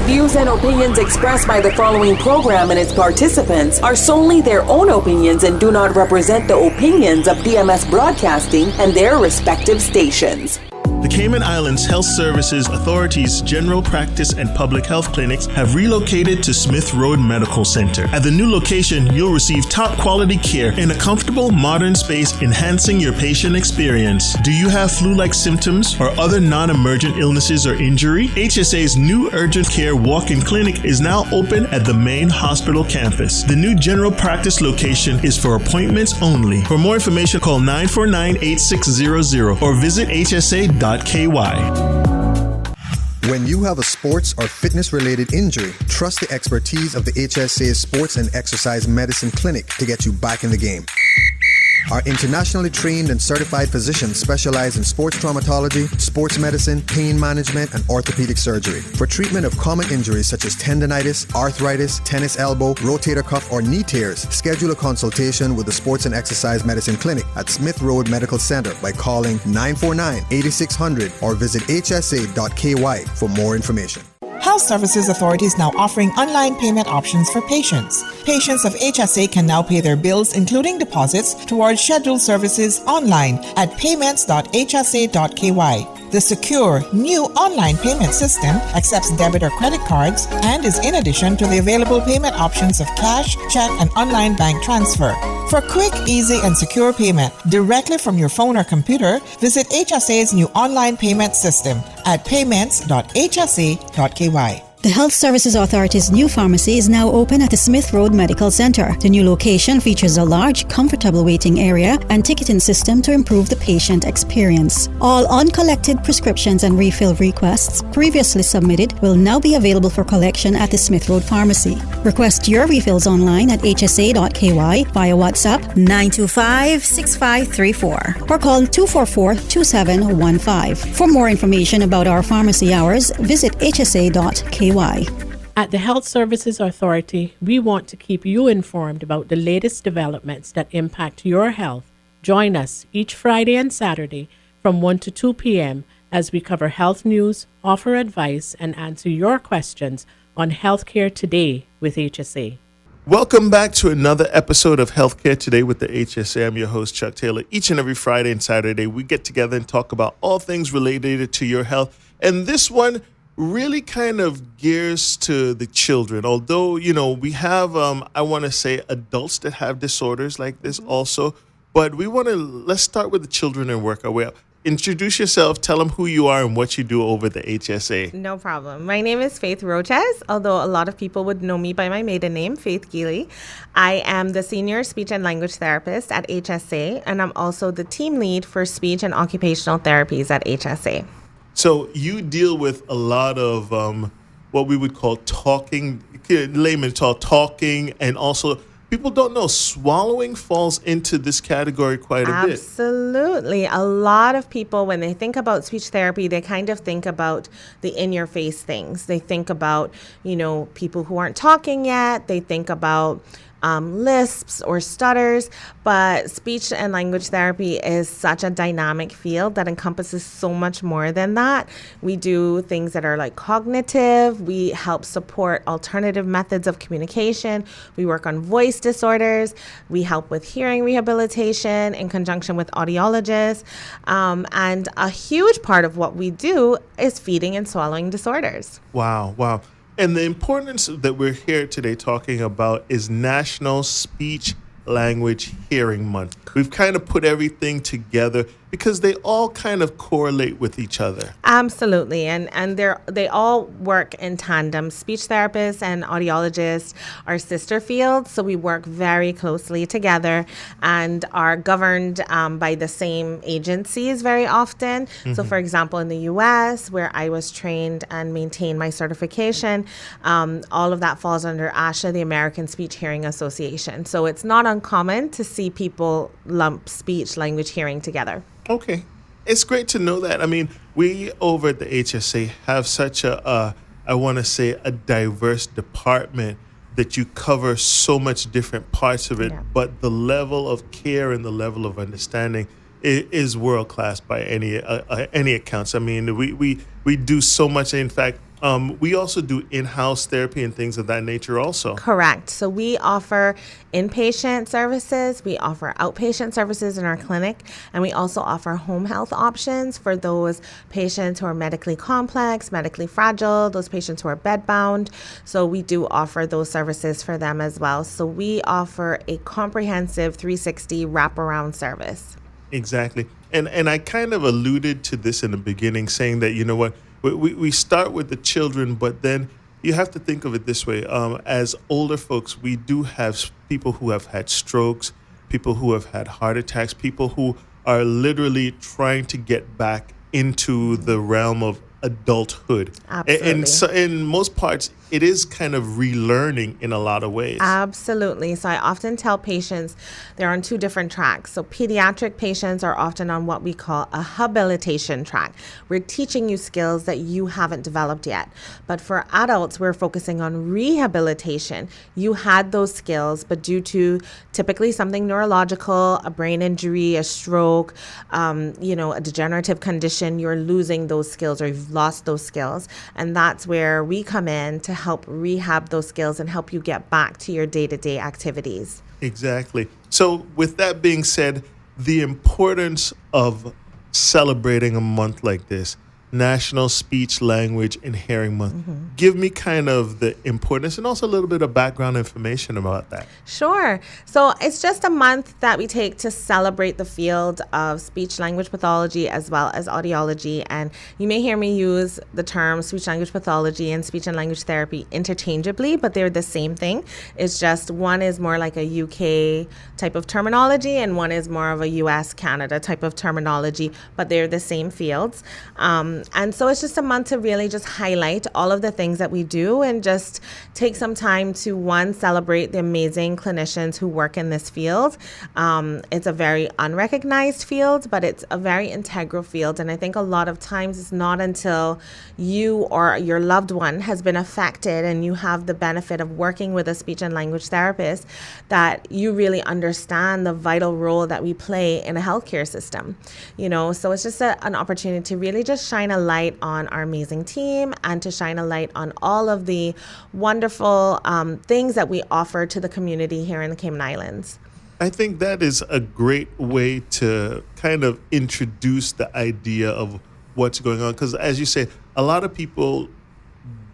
views and opinions expressed by the following program and its participants are solely their own opinions and do not represent the opinions of DMS Broadcasting and their respective stations. The Cayman Islands Health Services Authority's general practice and public health clinics have relocated to Smith Road Medical Center. At the new location, you'll receive top quality care in a comfortable, modern space, enhancing your patient experience. Do you have flu-like symptoms or other non-emergent illnesses or injury? HSA's new urgent care walk-in clinic is now open at the main hospital campus. The new general practice location is for appointments only. For more information, call 949-8600 or visit hsa.ky. When you have a sports or fitness-related injury, trust the expertise of the HSA Sports and Exercise Medicine Clinic to get you back in the game. Our internationally trained and certified physicians specialize in sports traumatology, sports medicine, pain management, and orthopedic surgery. For treatment of common injuries such as tendonitis, arthritis, tennis elbow, rotator cuff, or knee tears, schedule a consultation with the Sports and Exercise Medicine Clinic at Smith Road Medical Center by calling 949-8600 or visit hsa.ky for more information. Health Services Authority is now offering online payment options for patients. Patients of HSA can now pay their bills, including deposits, towards scheduled services online at payments.hsa.ky. The secure, new online payment system accepts debit or credit cards and is in addition to the available payment options of cash, check, and online bank transfer. For quick, easy, and secure payment directly from your phone or computer, visit HSA's new online payment system at payments.hsa.ky. The Health Services Authority's new pharmacy is now open at the Smith Road Medical Center. The new location features a large, comfortable waiting area and ticketing system to improve the patient experience. All uncollected prescriptions and refill requests previously submitted will now be available for collection at the Smith Road Pharmacy. Request your refills online at hsa.ky via WhatsApp 925-6534 or call 244-2715. For more information about our pharmacy hours, visit hsa.ky. At the Health Services Authority, we want to keep you informed about the latest developments that impact your health. Join us each Friday and Saturday from 1 to 2 p.m. as we cover health news, offer advice, and answer your questions on Healthcare Today with HSA. Welcome back to another episode of Healthcare Today with the HSA. I'm your host, Chuck Taylor. Each and every Friday and Saturday, we get together and talk about all things related to your health. And this one really kind of gears to the children. Although, we have, I want to say, adults that have disorders like this also. But let's start with the children and work our way up. Introduce yourself, tell them who you are and what you do over the HSA. No problem. My name is Faith Rochez, although a lot of people would know me by my maiden name, Faith Geely. I am the Senior Speech and Language Therapist at HSA, and I'm also the Team Lead for Speech and Occupational Therapies at HSA. So you deal with a lot of what we would call talking, layman talking, and also people don't know swallowing falls into this category quite a bit. Absolutely. A lot of people, when they think about speech therapy, they kind of think about the in-your-face things. They think about, people who aren't talking yet. They think about lisps or stutters, but speech and language therapy is such a dynamic field that encompasses so much more than that. We do things that are like cognitive. We help support alternative methods of communication. We work on voice disorders. We help with hearing rehabilitation in conjunction with audiologists. And a huge part of what we do is feeding and swallowing disorders. Wow. And the importance that we're here today talking about is National Speech Language Hearing Month. We've kind of put everything together because they all kind of correlate with each other. Absolutely. And they all work in tandem. Speech therapists and audiologists are sister fields, so we work very closely together and are governed by the same agencies very often. Mm-hmm. So for example, in the U.S., where I was trained and maintained my certification, all of that falls under ASHA, the American Speech Hearing Association. So it's not uncommon to see people lump speech, language, hearing together. Okay. It's great to know that. I mean, we over at the HSA have such a diverse department that you cover so much different parts of it, but the level of care and the level of understanding is world class by any accounts. I mean, we do so much. In fact, we also do in-house therapy and things of that nature also. Correct. So we offer inpatient services, we offer outpatient services in our clinic, and we also offer home health options for those patients who are medically complex, medically fragile, those patients who are bedbound. So we do offer those services for them as well. So we offer a comprehensive 360 wraparound service. Exactly. And I kind of alluded to this in the beginning, saying that, you know what, we start with the children, but then you have to think of it this way. As older folks, we do have people who have had strokes, people who have had heart attacks, people who are literally trying to get back into the realm of adulthood. Absolutely. And so in most parts, it is kind of relearning in a lot of ways. Absolutely. So I often tell patients they're on two different tracks. So pediatric patients are often on what we call a habilitation track. We're teaching you skills that you haven't developed yet. But for adults, we're focusing on rehabilitation. You had those skills, but due to typically something neurological, a brain injury, a stroke, a degenerative condition, you're losing those skills or you've lost those skills. And that's where we come in to help rehab those skills and help you get back to your day-to-day activities. Exactly. So with that being said, the importance of celebrating a month like this, National Speech, Language, and Hearing Month. Mm-hmm. Give me kind of the importance and also a little bit of background information about that. Sure. So it's just a month that we take to celebrate the field of speech language pathology as well as audiology. And you may hear me use the term speech language pathology and speech and language therapy interchangeably, but they're the same thing. It's just one is more like a UK type of terminology and one is more of a US, Canada type of terminology, but they're the same fields. And so it's just a month to really just highlight all of the things that we do and just take some time to, one, celebrate the amazing clinicians who work in this field. It's a very unrecognized field, but it's a very integral field. And I think a lot of times it's not until you or your loved one has been affected and you have the benefit of working with a speech and language therapist that you really understand the vital role that we play in a healthcare system. So it's just an opportunity to really just shine a light on our amazing team and to shine a light on all of the wonderful things that we offer to the community here in the Cayman Islands. I think that is a great way to kind of introduce the idea of what's going on. Because as you say, a lot of people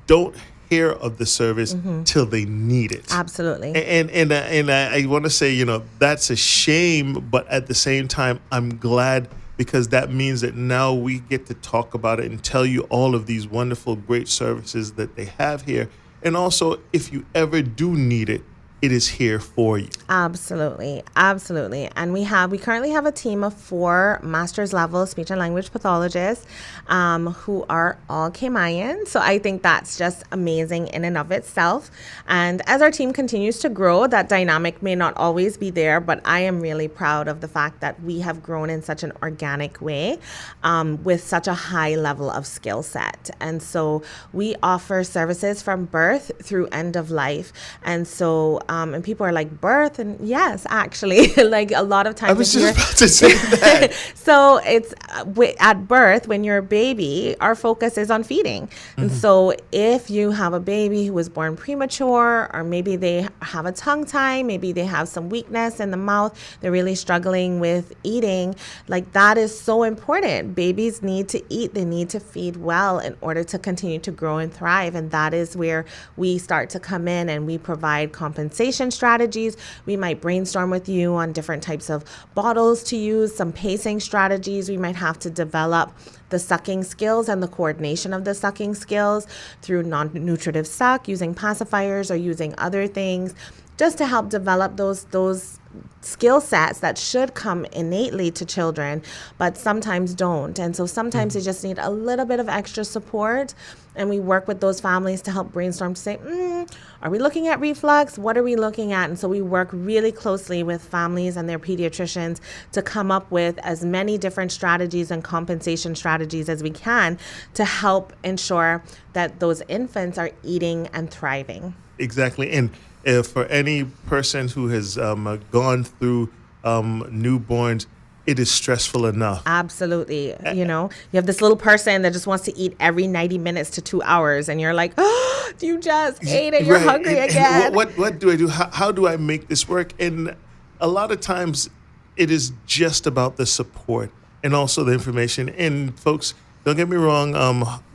don't hear of the service till they need it. Absolutely. And I want to say, that's a shame, but at the same time, I'm glad because that means that now we get to talk about it and tell you all of these wonderful, great services that they have here. And also, if you ever do need it, it is here for you. Absolutely. Absolutely. And we currently have a team of 4 master's level speech and language pathologists who are all Cayman. So I think that's just amazing in and of itself. And as our team continues to grow, that dynamic may not always be there, but I am really proud of the fact that we have grown in such an organic way with such a high level of skill set. And so we offer services from birth through end of life. And so and people are like, birth? And yes, actually, like a lot of times. I was just about to say that. So it's at birth, when you're a baby, our focus is on feeding. And so if you have a baby who was born premature, or maybe they have a tongue tie, maybe they have some weakness in the mouth, they're really struggling with eating, like that is so important. Babies need to eat, they need to feed well in order to continue to grow and thrive. And that is where we start to come in and we provide compensation strategies. We might brainstorm with you on different types of bottles to use, some pacing strategies. We might have to develop the sucking skills and the coordination of the sucking skills through non-nutritive suck, using pacifiers or using other things, just to help develop those skill sets that should come innately to children, but sometimes don't. And so sometimes they just need a little bit of extra support. And we work with those families to help brainstorm to say, are we looking at reflux? What are we looking at? And so we work really closely with families and their pediatricians to come up with as many different strategies and compensation strategies as we can to help ensure that those infants are eating and thriving. Exactly. And for any person who has gone through newborns, it is stressful enough. Absolutely. You know, you have this little person that just wants to eat every 90 minutes to 2 hours, and you're like, oh, you just ate it. You're hungry again. And what do I do? How do I make this work? And a lot of times it is just about the support and also the information. And folks, don't get me wrong,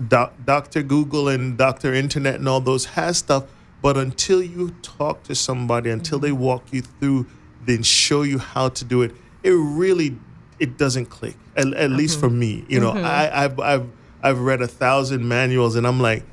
Dr. Google and Dr. Internet and all those has stuff, but until you talk to somebody, until they walk you through, then show you how to do it, it doesn't click. At least for me, you know, I've read 1,000 manuals, and I'm like,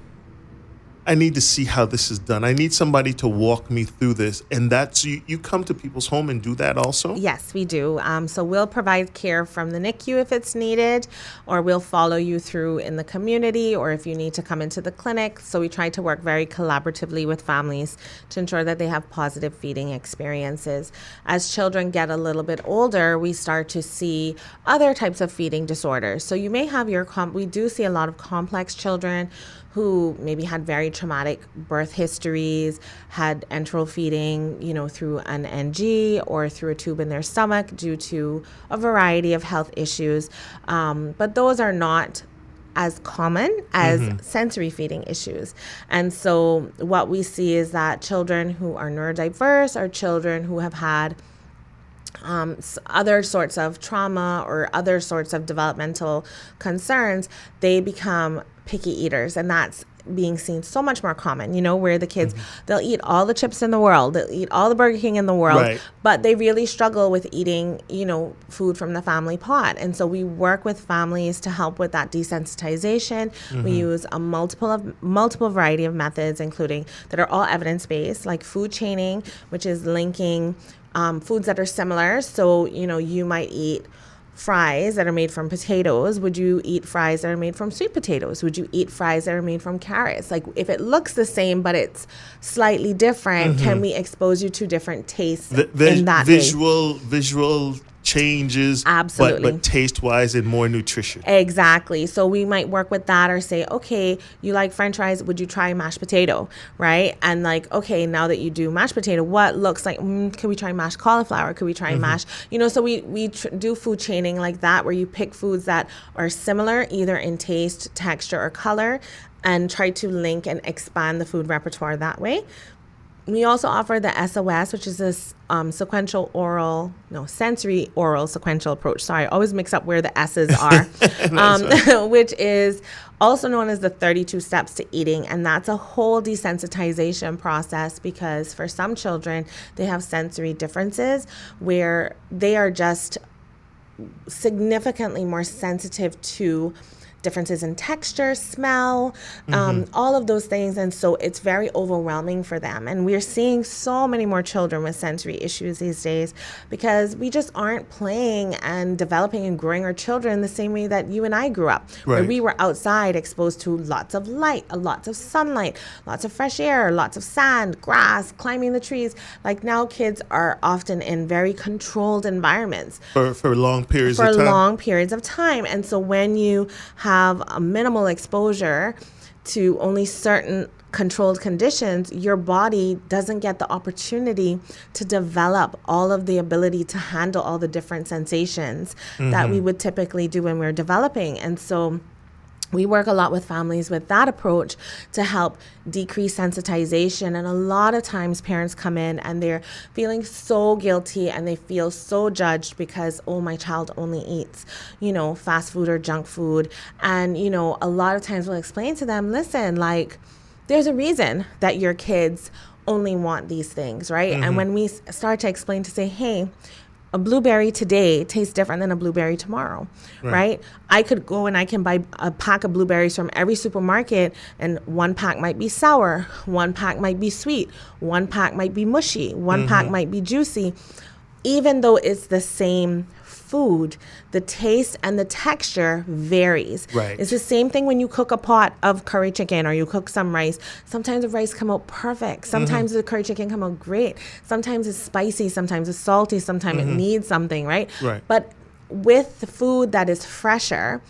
I need to see how this is done. I need somebody to walk me through this. And that's, you come to people's home and do that also? Yes, we do. So we'll provide care from the NICU if it's needed, or we'll follow you through in the community, or if you need to come into the clinic. So we try to work very collaboratively with families to ensure that they have positive feeding experiences. As children get a little bit older, we start to see other types of feeding disorders. So you may have we do see a lot of complex children who maybe had very traumatic birth histories, had enteral feeding, you know, through an NG or through a tube in their stomach due to a variety of health issues. But those are not as common as sensory feeding issues. And so what we see is that children who are neurodiverse are children who have had other sorts of trauma or other sorts of developmental concerns. They become picky eaters, and that's being seen so much more common, you know, where the kids, they'll eat all the chips in the world, they'll eat all the Burger King in the world, but they really struggle with eating, you know, food from the family pot. And so we work with families to help with that desensitization. We use a multiple variety of methods, including that are all evidence-based, like food chaining, which is linking foods that are similar. So, you know, you might eat fries that are made from potatoes. Would you eat fries that are made from sweet potatoes? Would you eat fries that are made from carrots? Like, if it looks the same but it's slightly different, can we expose you to different tastes in that visual changes, absolutely, but taste-wise and more nutrition. Exactly. So we might work with that, or say, okay, you like French fries, would you try mashed potato, right? And like, okay, now that you do mashed potato, what looks like, could we try mashed cauliflower? Could we try mashed, you know, so we do food chaining like that, where you pick foods that are similar, either in taste, texture, or color, and try to link and expand the food repertoire that way. We also offer the SOS, which is this sensory oral sequential approach. Sorry, I always mix up where the S's are, which is also known as the 32 steps to eating. And that's a whole desensitization process, because for some children, they have sensory differences where they are just significantly more sensitive to differences in texture, smell, all of those things. And so it's very overwhelming for them. And we're seeing so many more children with sensory issues these days, because we just aren't playing and developing and growing our children the same way that you and I grew up, where we were outside exposed to lots of light, lots of sunlight, lots of fresh air, lots of sand, grass, climbing the trees. Like, now kids are often in very controlled environments for long periods of time. For long periods of time. And so when you have a minimal exposure to only certain controlled conditions, your body doesn't get the opportunity to develop all of the ability to handle all the different sensations that we would typically do when we're developing. And so we work a lot with families with that approach to help decrease sensitization. And a lot of times parents come in and they're feeling so guilty and they feel so judged because, oh, my child only eats, you know, fast food or junk food. And, you know, a lot of times we'll explain to them, listen, like, there's a reason that your kids only want these things, right? And when we start to explain, to say, hey, a blueberry today tastes different than a blueberry tomorrow, right? I could go and I can buy a pack of blueberries from every supermarket, and one pack might be sour, one pack might be sweet, one pack might be mushy, one pack might be juicy. Even though it's the same food, the taste and the texture varies. It's the same thing when you cook a pot of curry chicken or you cook some rice. Sometimes the rice come out perfect. Sometimes the curry chicken come out great. Sometimes it's spicy. Sometimes it's salty. Sometimes it needs something, right? But with the food that is fresher,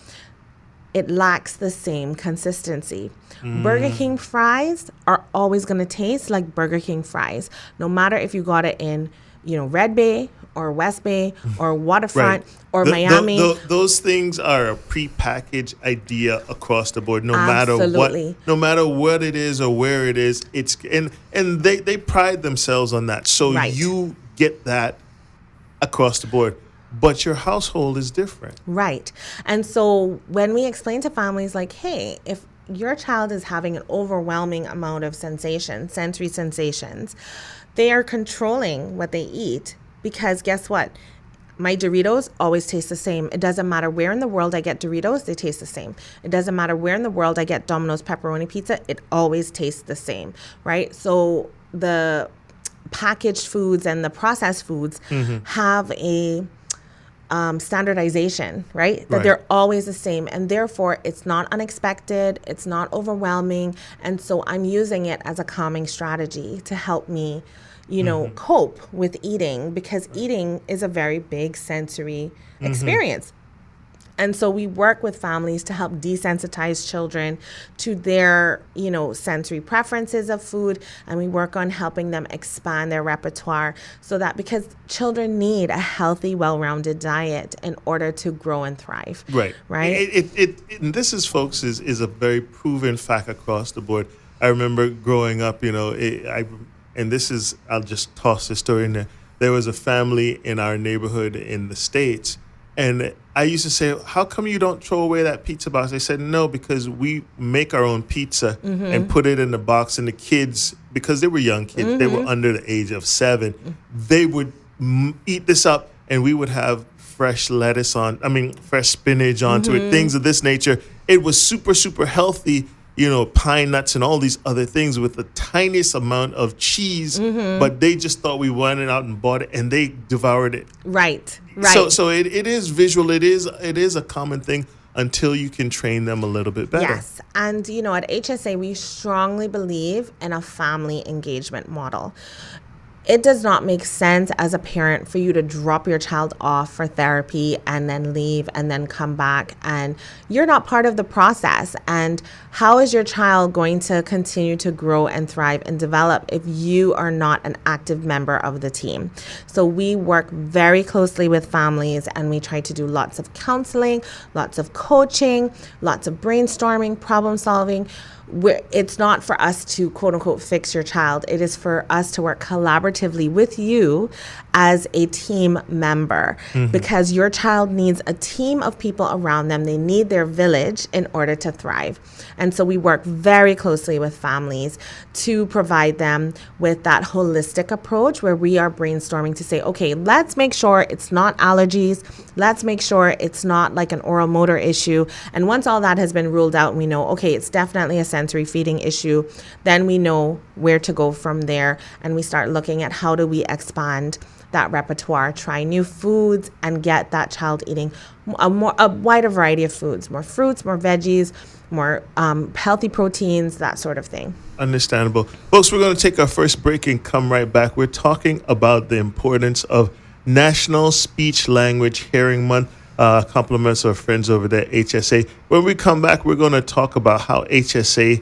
it lacks the same consistency. Burger King fries are always going to taste like Burger King fries, no matter if you got it in, you know, Red Bay or West Bay or Waterfront or Miami. Those things are a prepackaged idea across the board, no Absolutely. matter what it is or where it is. It's and they pride themselves on that. So you get that across the board. But your household is different. Right. And so when we explain to families like, hey, if your child is having an overwhelming amount of sensory sensations, they are controlling what they eat, because guess what? My Doritos always taste the same. It doesn't matter where in the world I get Doritos, they taste the same. It doesn't matter where in the world I get Domino's pepperoni pizza, it always tastes the same, right? So the packaged foods and the processed foods have a standardization, right? That they're always the same, and therefore it's not unexpected, it's not overwhelming, and so I'm using it as a calming strategy to help me, cope with eating, because eating is a very big sensory experience. And so we work with families to help desensitize children to their, sensory preferences of food. And we work on helping them expand their repertoire, so that because children need a healthy, well-rounded diet in order to grow and thrive. Right. And this is, folks, is a very proven fact across the board. I remember growing up, I'll just toss this story in there. There was a family in our neighborhood in the States, and I used to say, how come you don't throw away that pizza box? They said, no, because we make our own pizza and put it in the box. And the kids, because they were young kids, they were under the age of 7, they would eat this up, and we would have fresh fresh spinach onto it, things of this nature. It was super, super healthy, pine nuts and all these other things with the tiniest amount of cheese, but they just thought we went out and bought it, and they devoured it. Right. So it is visual. It is a common thing until you can train them a little bit better. Yes. And, at HSA, we strongly believe in a family engagement model. It does not make sense as a parent for you to drop your child off for therapy and then leave and then come back, and you're not part of the process. And how is your child going to continue to grow and thrive and develop if you are not an active member of the team? So we work very closely with families, and we try to do lots of counseling, lots of coaching, lots of brainstorming, problem solving. It's not for us to, quote unquote, fix your child. It is for us to work collaboratively with you as a team member, because your child needs a team of people around them. They need their village in order to thrive. And so we work very closely with families to provide them with that holistic approach, where we are brainstorming to say, okay, let's make sure it's not allergies. Let's make sure it's not like an oral motor issue. And once all that has been ruled out, and we know, okay, it's definitely a sensory feeding issue, then we know where to go from there. And we start looking at how do we expand that repertoire, try new foods, and get that child eating a wider variety of foods, more fruits, more veggies, more healthy proteins, that sort of thing. Understandable. Folks, we're going to take our first break and come right back. We're talking about the importance of National Speech Language Hearing Month. Compliments our friends over there at HSA. When we come back, we're going to talk about how HSA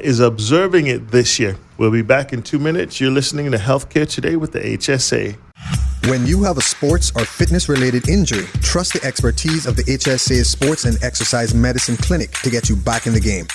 is observing it this year. We'll be back in 2 minutes. You're listening to Healthcare Today with the HSA. When you have a sports or fitness-related injury, trust the expertise of the HSA Sports and Exercise Medicine Clinic to get you back in the game.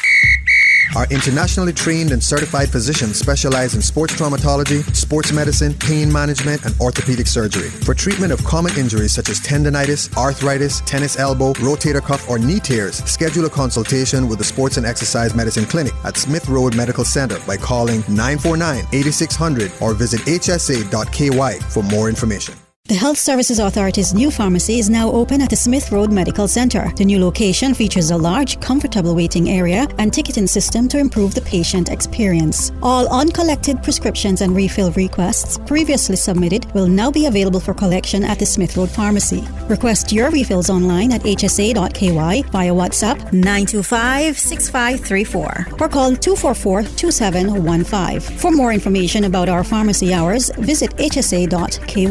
Our internationally trained and certified physicians specialize in sports traumatology, sports medicine, pain management, and orthopedic surgery. For treatment of common injuries such as tendonitis, arthritis, tennis elbow, rotator cuff, or knee tears, schedule a consultation with the Sports and Exercise Medicine Clinic at Smith Road Medical Center by calling 949-8600 or visit hsa.ky for more information. The Health Services Authority's new pharmacy is now open at the Smith Road Medical Center. The new location features a large, comfortable waiting area and ticketing system to improve the patient experience. All uncollected prescriptions and refill requests previously submitted will now be available for collection at the Smith Road Pharmacy. Request your refills online at hsa.ky via WhatsApp 925-6534 or call 244-2715. For more information about our pharmacy hours, visit hsa.ky.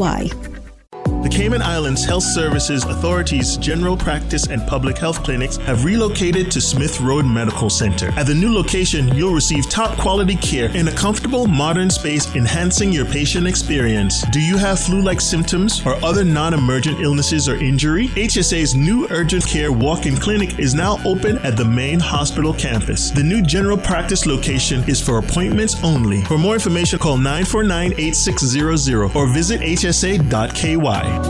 The Cayman Islands Health Services Authority's general practice and public health clinics have relocated to Smith Road Medical Center. At the new location, you'll receive top quality care in a comfortable, modern space, enhancing your patient experience. Do you have flu-like symptoms or other non-emergent illnesses or injury? HSA's new urgent care walk-in clinic is now open at the main hospital campus. The new general practice location is for appointments only. For more information, call 949-8600 or visit hsa.ky.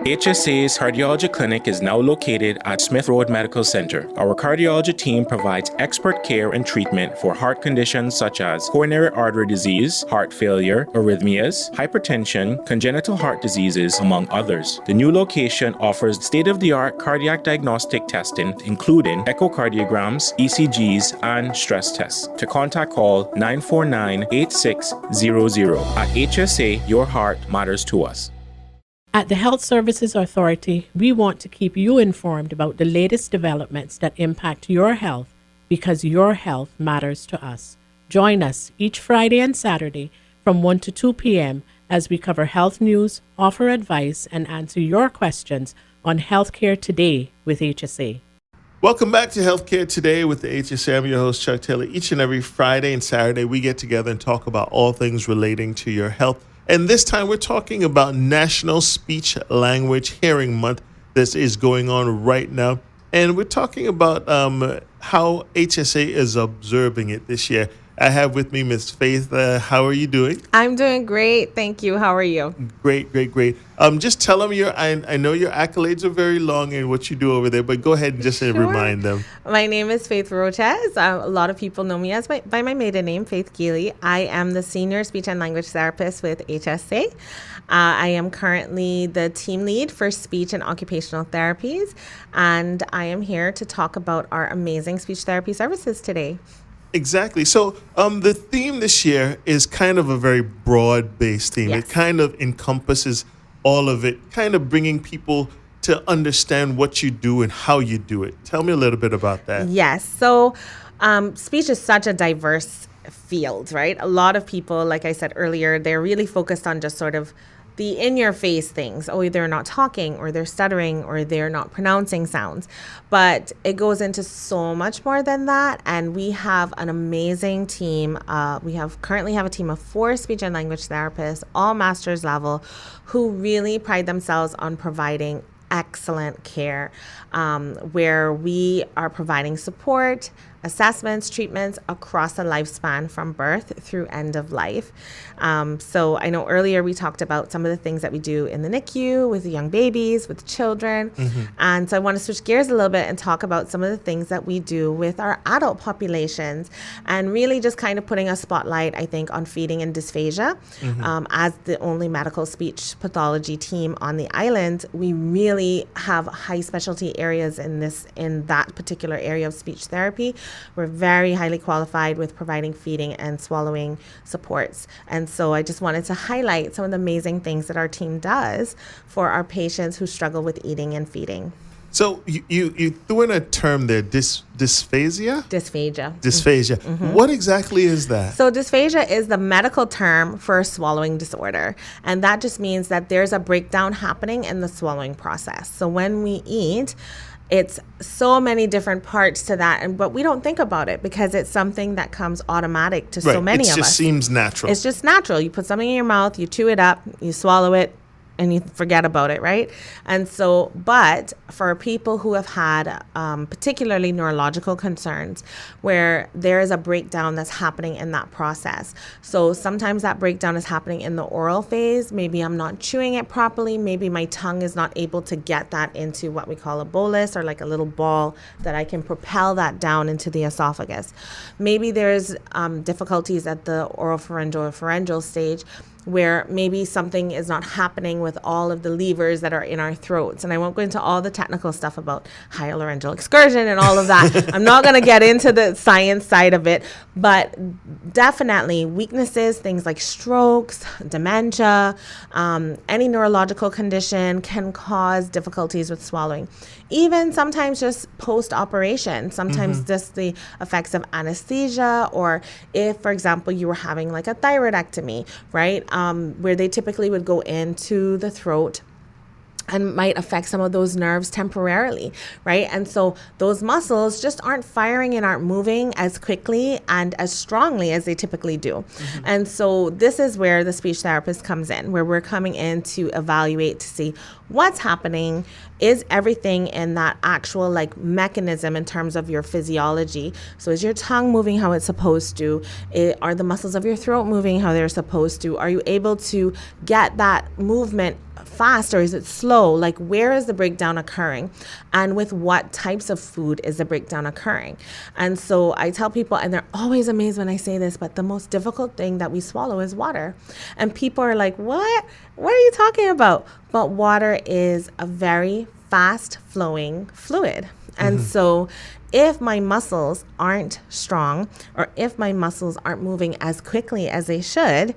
HSA's cardiology clinic is now located at Smith Road Medical Center. Our cardiology team provides expert care and treatment for heart conditions such as coronary artery disease, heart failure, arrhythmias, hypertension, congenital heart diseases, among others. The new location offers state-of-the-art cardiac diagnostic testing, including echocardiograms, ECGs, and stress tests. To contact, call 949-8600. At HSA, your heart matters to us. At the Health Services Authority, we want to keep you informed about the latest developments that impact your health because your health matters to us. Join us each Friday and Saturday from 1 to 2 p.m. as we cover health news, offer advice, and answer your questions on Healthcare Today with HSA. Welcome back to Healthcare Today with the HSA. I'm your host, Chuck Taylor. Each and every Friday and Saturday, we get together and talk about all things relating to your health. And this time we're talking about National Speech Language Hearing Month. This is going on right now. And we're talking about how HSA is observing it this year. I have with me Ms. Faith. How are you doing? I'm doing great. Thank you. How are you? Great. Just tell them I know your accolades are very long and what you do over there, but go ahead and just remind them. My name is Faith Rochez. A lot of people know me as by my maiden name, Faith Keeley. I am the Senior Speech and Language Therapist with HSA. I am currently the team lead for speech and occupational therapies, and I am here to talk about our amazing speech therapy services today. Exactly. So the theme this year is kind of a very broad-based theme. Yes. It kind of encompasses all of it, kind of bringing people to understand what you do and how you do it. Tell me a little bit about that. Yes. So speech is such a diverse field, right? A lot of people, like I said earlier, they're really focused on just sort of the in-your-face things. Oh, they're not talking, or they're stuttering, or they're not pronouncing sounds. But it goes into so much more than that. And we have an amazing team. We currently have a team of 4 speech and language therapists, all master's level, who really pride themselves on providing excellent care, where we are providing support, assessments, treatments across the lifespan from birth through end of life. So I know earlier we talked about some of the things that we do in the NICU with the young babies, with children. Mm-hmm. And so I want to switch gears a little bit and talk about some of the things that we do with our adult populations, and really just kind of putting a spotlight, I think, on feeding and dysphagia. Mm-hmm. As the only medical speech pathology team on the island, we really have high specialty areas in that particular area of speech therapy. We're very highly qualified with providing feeding and swallowing supports. And so I just wanted to highlight some of the amazing things that our team does for our patients who struggle with eating and feeding. So you threw in a term there, dysphagia? Dysphagia. Mm-hmm. What exactly is that? So dysphagia is the medical term for a swallowing disorder. And that just means that there's a breakdown happening in the swallowing process. So when we eat, it's so many different parts to that, but we don't think about it because it's something that comes automatic to so many of us. It just seems natural. It's just natural. You put something in your mouth, you chew it up, you swallow it, and you forget about it, right? And so, but for people who have had particularly neurological concerns where there is a breakdown that's happening in that process. So sometimes that breakdown is happening in the oral phase. Maybe I'm not chewing it properly. Maybe my tongue is not able to get that into what we call a bolus, or like a little ball that I can propel that down into the esophagus. Maybe there's difficulties at the oropharyngeal or pharyngeal stage, where maybe something is not happening with all of the levers that are in our throats. And I won't go into all the technical stuff about hyolaryngeal excursion and all of that. I'm not going to get into the science side of it, but definitely weaknesses, things like strokes, dementia, any neurological condition can cause difficulties with swallowing. even sometimes just post-operation, sometimes just the effects of anesthesia, or if, for example, you were having like a thyroidectomy, right, where they typically would go into the throat and might affect some of those nerves temporarily, right? And so those muscles just aren't firing and aren't moving as quickly and as strongly as they typically do. And so this is where the speech therapist comes in, where we're coming in to evaluate to see what's happening. Is everything in that actual like mechanism in terms of your physiology? So is your tongue moving how it's supposed to? Are the muscles of your throat moving how they're supposed to? Are you able to get that movement fast, or is it slow? Like, where is the breakdown occurring, and with what types of food is the breakdown occurring? And so I tell people, and they're always amazed when I say this, but the most difficult thing that we swallow is water. And people are like, what are you talking about? But water is a very fast flowing fluid. And so if my muscles aren't strong, or if my muscles aren't moving as quickly as they should,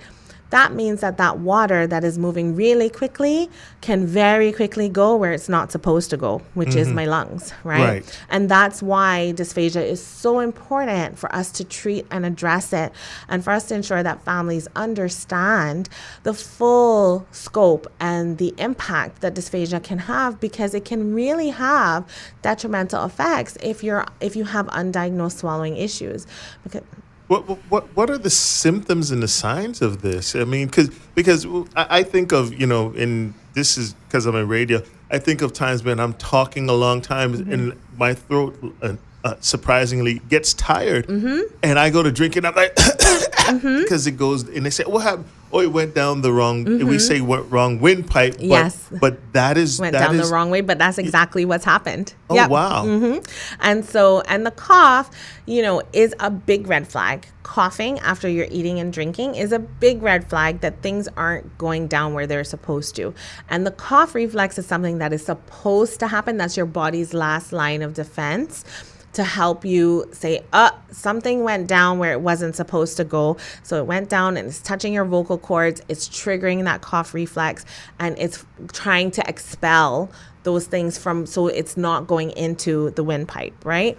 that means that that water that is moving really quickly can very quickly go where it's not supposed to go, which is my lungs, right? And that's why dysphagia is so important for us to treat and address it, and for us to ensure that families understand the full scope and the impact that dysphagia can have, because it can really have detrimental effects if you have undiagnosed swallowing issues. What are the symptoms and the signs of this? I mean, because I think of, and this is because I'm in radio, I think of times when I'm talking a long time and my throat surprisingly gets tired, and I go to drink and I'm like, because it goes, and they say, what happened? Oh, it went down the wrong, we say wrong windpipe. Yes. But went down the wrong way, but that's exactly what's happened. Oh, wow. And the cough, is a big red flag. Coughing after you're eating and drinking is a big red flag that things aren't going down where they're supposed to. And the cough reflex is something that is supposed to happen. That's your body's last line of defense, to help you say, something went down where it wasn't supposed to go. So it went down and it's touching your vocal cords. It's triggering that cough reflex, and it's trying to expel those things so it's not going into the windpipe, right?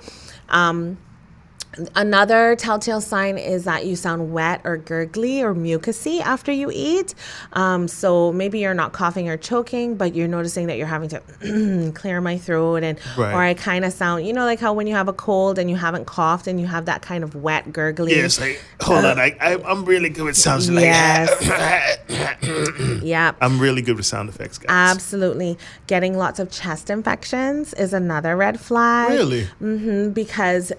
Another telltale sign is that you sound wet or gurgly or mucousy after you eat. So maybe you're not coughing or choking, but you're noticing that you're having to clear my throat, or I kind of sound, like how when you have a cold and you haven't coughed and you have that kind of wet gurgly. Yes, hold on, I'm really good with sounds like yeah. I'm really good with sound effects, guys. Absolutely. Getting lots of chest infections is another red flag. Really? Because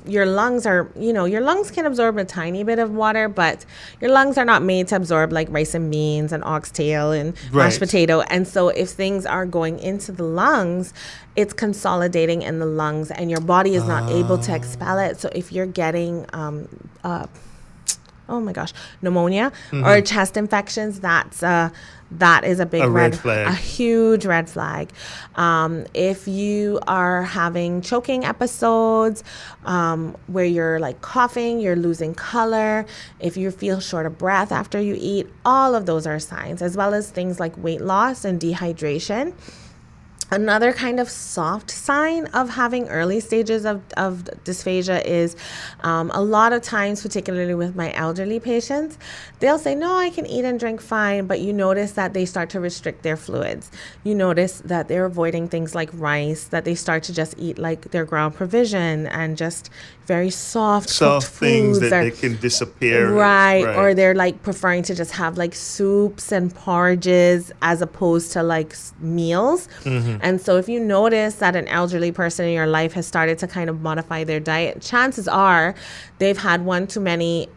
your lungs can absorb a tiny bit of water, but your lungs are not made to absorb like rice and beans and oxtail and mashed potato. And so if things are going into the lungs, it's consolidating in the lungs, and your body is not able to expel it. So if you're getting pneumonia or chest infections, that is a big red flag, a huge red flag. If you are having choking episodes, where you're like coughing, you're losing color, if you feel short of breath after you eat, all of those are signs, as well as things like weight loss and dehydration. Another kind of soft sign of having early stages of dysphagia is a lot of times, particularly with my elderly patients, they'll say, no, I can eat and drink fine, but you notice that they start to restrict their fluids. You notice that they're avoiding things like rice, that they start to just eat like their ground provision and just very soft things that they can disappear. Right. Or they're like preferring to just have like soups and porridges as opposed to like meals. And so if you notice that an elderly person in your life has started to kind of modify their diet, chances are they've had one too many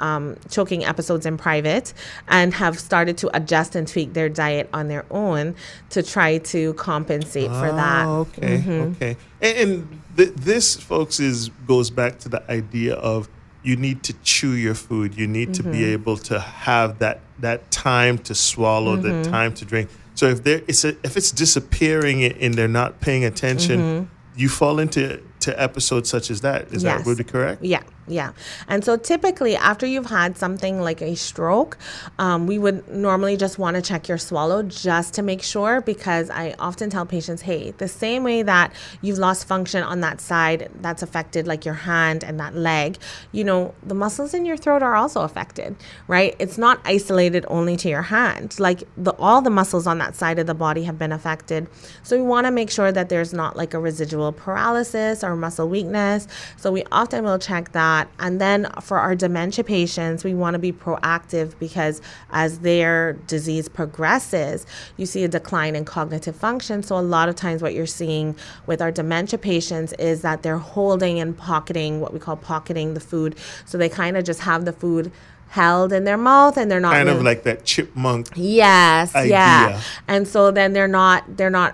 choking episodes in private and have started to adjust and tweak their diet on their own to try to compensate for that. Okay. And this, folks, goes back to the idea of you need to chew your food. You need to be able to have that time to swallow, the time to drink. So if it's disappearing and they're not paying attention, you fall into episodes such as that. Is that would be correct? Yeah. Yeah. And so typically after you've had something like a stroke, we would normally just want to check your swallow just to make sure, because I often tell patients, hey, the same way that you've lost function on that side that's affected, like your hand and that leg, you know, the muscles in your throat are also affected, right? It's not isolated only to your hand. Like all the muscles on that side of the body have been affected. So we want to make sure that there's not like a residual paralysis or muscle weakness. So we often will check that. And then for our dementia patients, we want to be proactive, because as their disease progresses, you see a decline in cognitive function. So a lot of times what you're seeing with our dementia patients is that they're holding and pocketing, what we call pocketing the food. So they kind of just have the food held in their mouth, and they're not kind of like that chipmunk yes idea. Yeah, and so then they're not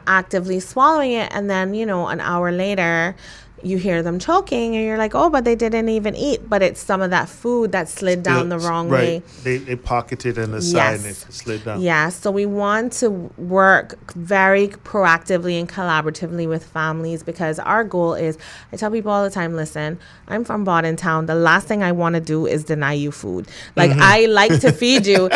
actively swallowing it, and then, you know, an hour later you hear them choking, and you're like, oh, but they didn't even eat. But it's some of that food that slid down the wrong way. They pocketed in the side and it slid down. Yeah, so we want to work very proactively and collaboratively with families, because our goal is, I tell people all the time, listen, I'm from Bordentown. The last thing I want to do is deny you food. Like, I like to feed you,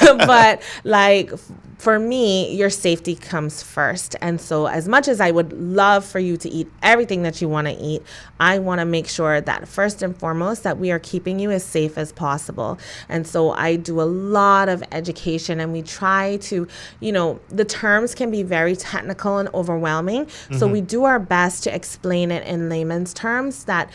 but like, for me, your safety comes first. And so as much as I would love for you to eat everything that you want to eat, I want to make sure that first and foremost that we are keeping you as safe as possible. And so I do a lot of education, and we try to, you know, the terms can be very technical and overwhelming. So we do our best to explain it in layman's terms that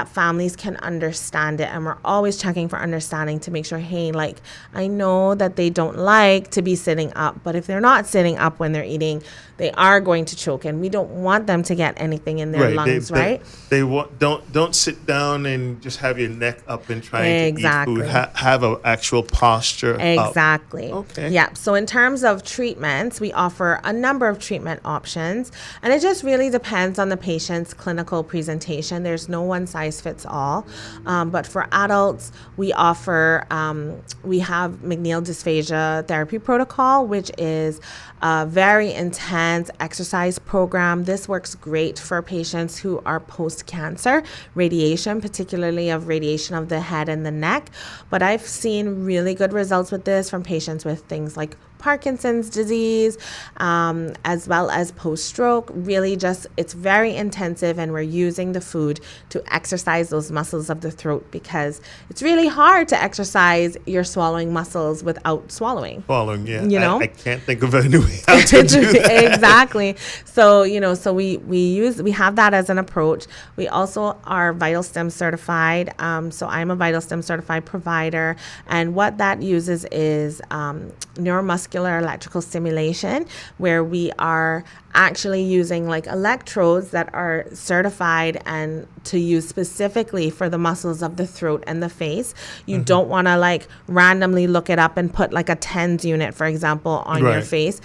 families can understand it. And we're always checking for understanding to make sure, hey, like, I know that they don't like to be sitting up, but if they're not sitting up when they're eating, they are going to choke, and we don't want them to get anything in their lungs, right? They don't sit down and just have your neck up and trying to eat food. Have an actual posture. Exactly. Up. Okay. Yeah. So in terms of treatments, we offer a number of treatment options, and it just really depends on the patient's clinical presentation. There's no one size fits all. But for adults, we offer, we have McNeil Dysphagia Therapy Protocol, which is a very intense exercise program. This works great for patients who are post-cancer radiation, particularly of radiation of the head and the neck. But I've seen really good results with this from patients with things like Parkinson's disease, as well as post-stroke. Really just, it's very intensive, and we're using the food to exercise those muscles of the throat, because it's really hard to exercise your swallowing muscles without swallowing. Swallowing, yeah. You know? I can't think of any way how to do that. Exactly. So, you know, so we have that as an approach. We also are VitalStem certified. So I'm a VitalStem certified provider, and what that uses is neuromuscular electrical stimulation, where we are actually using like electrodes that are certified and to use specifically for the muscles of the throat and the face. You don't want to like randomly look it up and put like a TENS unit, for example, on your face,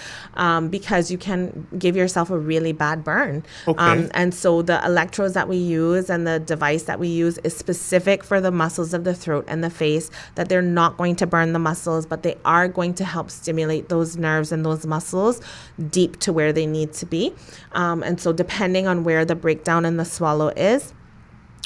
because you can give yourself a really bad burn. And so the electrodes that we use and the device that we use is specific for the muscles of the throat and the face, that they're not going to burn the muscles, but they are going to help stimulate those nerves and those muscles deep to where they need to be. And so depending on where the breakdown in the swallow is,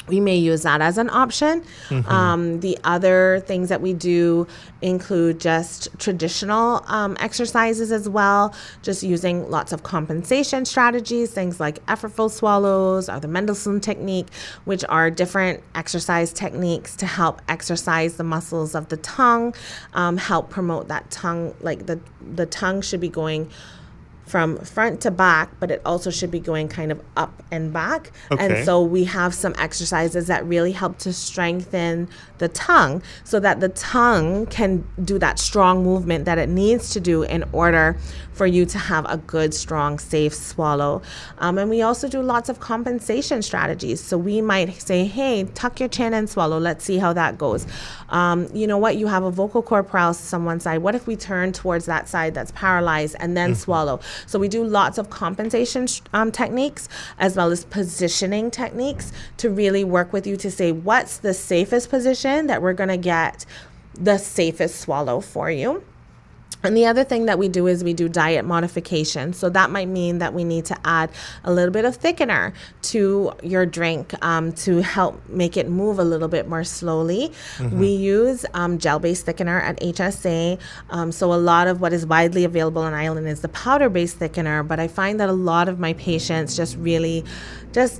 we may use that as an option. The other things that we do include just traditional exercises as well, just using lots of compensation strategies, things like effortful swallows or the Mendelssohn technique, which are different exercise techniques to help exercise the muscles of the tongue, help promote that tongue, like the tongue should be going from front to back, but it also should be going kind of up and back. And so we have some exercises that really help to strengthen the tongue so that the tongue can do that strong movement that it needs to do in order for you to have a good, strong, safe swallow. And we also do lots of compensation strategies. So we might say, hey, tuck your chin and swallow. Let's see how that goes. You know what? You have a vocal cord paralysis on one side. What if we turn towards that side that's paralyzed and then swallow? So we do lots of compensation techniques as well as positioning techniques to really work with you to say what's the safest position that we're going to get the safest swallow for you. And the other thing that we do is we do diet modification. So that might mean that we need to add a little bit of thickener to your drink to help make it move a little bit more slowly. We use gel-based thickener at HSA. So a lot of what is widely available on island is the powder-based thickener, but I find that a lot of my patients just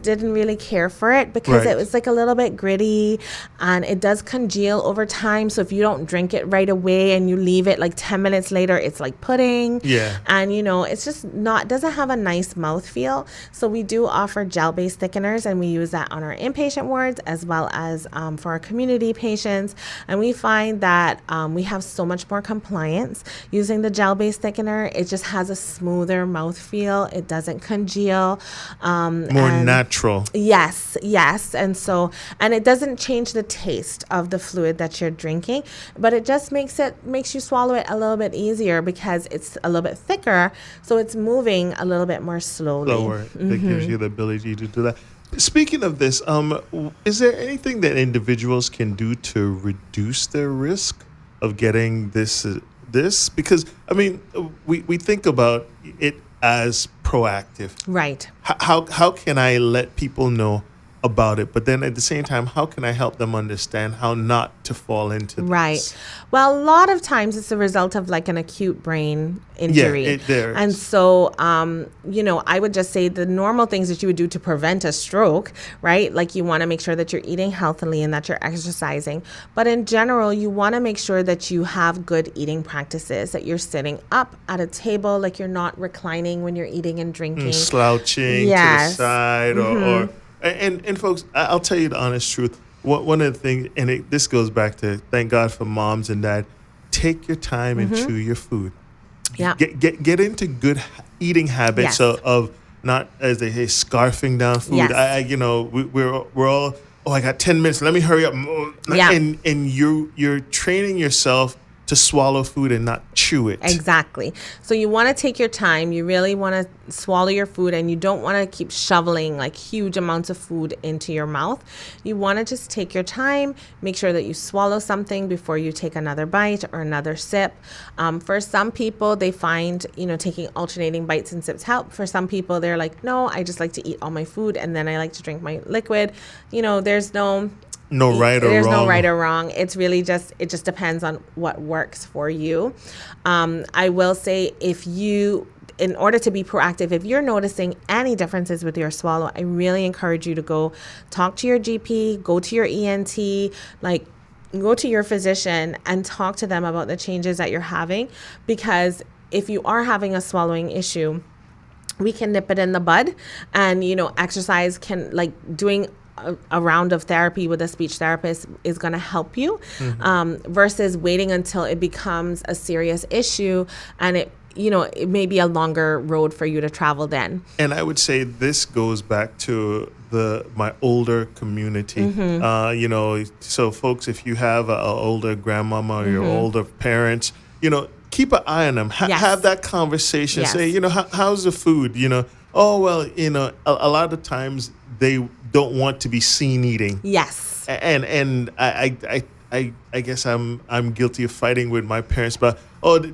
didn't really care for it because it was like a little bit gritty and it does congeal over time. So if you don't drink it right away and you leave it like 10 minutes later, it's like pudding. Yeah. And it's just doesn't have a nice mouthfeel. So we do offer gel-based thickeners, and we use that on our inpatient wards as well as for our community patients. And we find that we have so much more compliance using the gel-based thickener. It just has a smoother mouthfeel. It doesn't congeal. More natural. Yes. And it doesn't change the taste of the fluid that you're drinking, but it just makes you swallow it a little bit easier because it's a little bit thicker, so it's moving a little bit more slowly. Slower. That gives you the ability to do that. Speaking of this, is there anything that individuals can do to reduce their risk of getting this? Because we think about it as proactive. Right. How can I let people know about it? But then at the same time, how can I help them understand how not to fall into this? Right. Well, a lot of times it's a result of like an acute brain injury. And so, I would just say the normal things that you would do to prevent a stroke, right? Like you want to make sure that you're eating healthily and that you're exercising. But in general, you want to make sure that you have good eating practices, that you're sitting up at a table, like you're not reclining when you're eating and drinking. Slouching to the side or And folks, I'll tell you the honest truth. One of the things, and this goes back to thank God for moms and dad, take your time and chew your food. Yeah. Get into good eating habits of not, as they say, scarfing down food. Yes. We're all, I got 10 minutes. Let me hurry up. Yeah. And you're training yourself to swallow food and not chew it. Exactly. So you want to take your time. You really want to swallow your food, and you don't want to keep shoveling like huge amounts of food into your mouth. You want to just take your time, make sure that you swallow something before you take another bite or another sip. For some people, they find, taking alternating bites and sips help. For some people, they're like, no, I just like to eat all my food and then I like to drink my liquid. There's no right or wrong. It's really it just depends on what works for you. I will say in order to be proactive, if you're noticing any differences with your swallow, I really encourage you to go talk to your GP, go to your ENT, go to your physician and talk to them about the changes that you're having. Because if you are having a swallowing issue, we can nip it in the bud, and, exercise can, doing a round of therapy with a speech therapist is going to help you, versus waiting until it becomes a serious issue, and it may be a longer road for you to travel then. And I would say this goes back to my older community. So folks, if you have an older grandmama or your older parents, keep an eye on them. Have that conversation. Yes. Say, how's the food? A lot of times they don't want to be seen eating. Yes. And I guess I'm guilty of fighting with my parents, but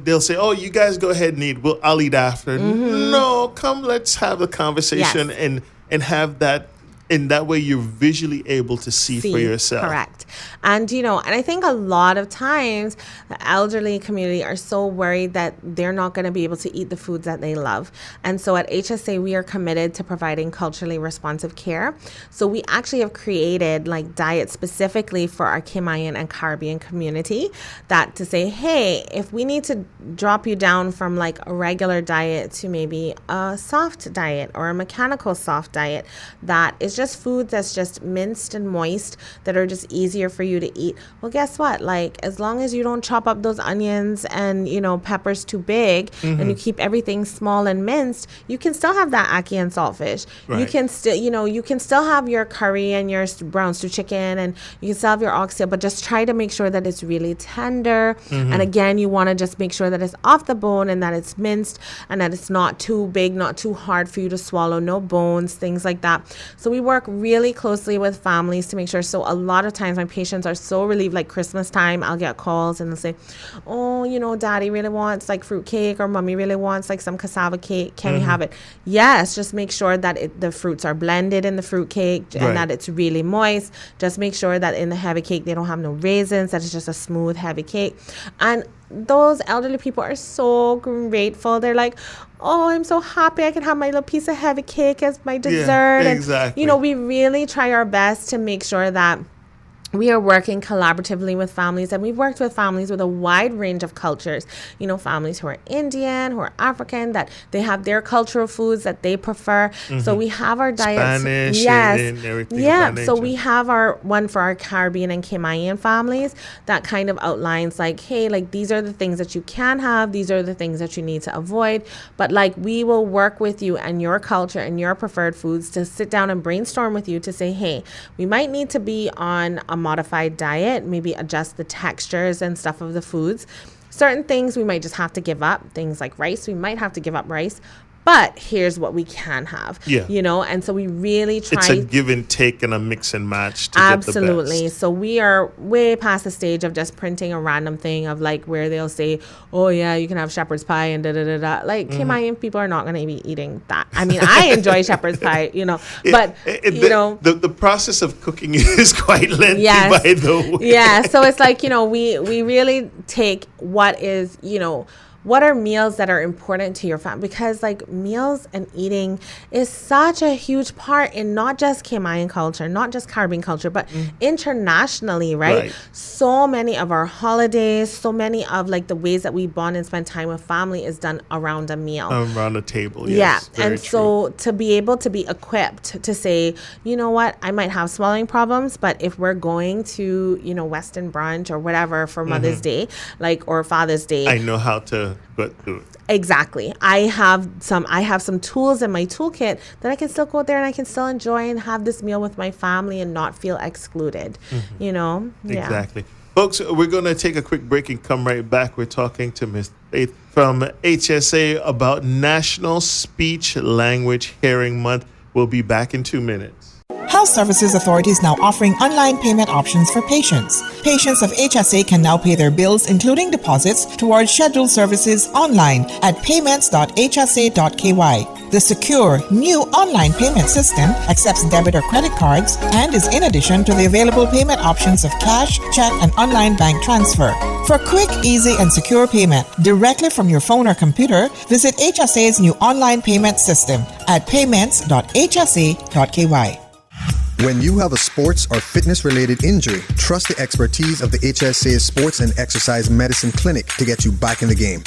they'll say, you guys go ahead and eat. I'll eat after. No, come, let's have a conversation and have that. And that way you're visually able to see for yourself. Correct. And, and I think a lot of times the elderly community are so worried that they're not going to be able to eat the foods that they love. And so at HSA, we are committed to providing culturally responsive care. So we actually have created diets specifically for our Cayman and Caribbean community, that to say, hey, if we need to drop you down from a regular diet to maybe a soft diet or a mechanical soft diet, that is just food that's just minced and moist, that are just easier for you to eat. Well, guess what? As long as you don't chop up those onions and, peppers too big, and you keep everything small and minced, you can still have that ackee and saltfish. Right. You can still, you can still have your curry and your brown stew chicken, and you can still have your oxtail, but just try to make sure that it's really tender. And again, you want to just make sure that it's off the bone and that it's minced and that it's not too big, not too hard for you to swallow, no bones, things like that. So we work really closely with families to make sure. So a lot of times my patients are so relieved, like Christmas time, I'll get calls and they'll say, oh, you know, daddy really wants like fruit cake, or mommy really wants like some cassava cake. Can we have it? Yes, just make sure that the fruits are blended in the fruit cake and that it's really moist. Just make sure that in the heavy cake, they don't have no raisins, that it's just a smooth, heavy cake. And those elderly people are so grateful. They're like, oh, I'm so happy I can have my little piece of heavy cake as my dessert. Yeah, exactly. And, you know, we really try our best to make sure that we are working collaboratively with families, and we've worked with families with a wide range of cultures. You know, families who are Indian, who are African, that they have their cultural foods that they prefer. So we have our diets. Spanish and everything. Yeah. So we have our one for our Caribbean and Cayman families that kind of outlines like, hey, like these are the things that you can have. These are the things that you need to avoid. But like we will work with you and your culture and your preferred foods to sit down and brainstorm with you to say, hey, we might need to be on a modified diet, maybe adjust the textures and stuff of the foods. Certain things we might just have to give up, things like rice, we might have to give up rice, but here's what we can have, you know, and so we really try. It's a give and take and a mix and match to absolutely get the best. So we are way past the stage of just printing a random thing of like where they'll say, oh yeah, you can have shepherd's pie and da-da-da-da. Like Cayman people are not going to be eating that. I mean, I enjoy shepherd's pie, you know, but you know. The process of cooking is quite lengthy, by the way. Yeah, so it's like, you know, we really take what is, you know, what are meals that are important to your family? Because like meals and eating is such a huge part in not just Cayman culture, not just Caribbean culture, but internationally, right? So many of our holidays, so many of like the ways that we bond and spend time with family is done around a meal. Around a table, yes. Yeah, and so to be able to be equipped to say, you know what, I might have swallowing problems, but if we're going to, you know, Western brunch or whatever for Mother's Day, like, or Father's Day, I know how to go through it. Exactly. I have some tools in my toolkit that I can still go there and I can still enjoy and have this meal with my family and not feel excluded, you know? Exactly. Folks, we're going to take a quick break and come right back. We're talking to Ms. Faith from HSA about National Speech Language Hearing Month. We'll be back in 2 minutes. Health Services Authority is now offering online payment options for patients. Patients of HSA can now pay their bills, including deposits, towards scheduled services online at payments.hsa.ky. The secure, new online payment system accepts debit or credit cards and is in addition to the available payment options of cash, check, and online bank transfer. For quick, easy, and secure payment directly from your phone or computer, visit HSA's new online payment system at payments.hsa.ky. When you have a sports or fitness-related injury, trust the expertise of the HSA Sports and Exercise Medicine Clinic to get you back in the game.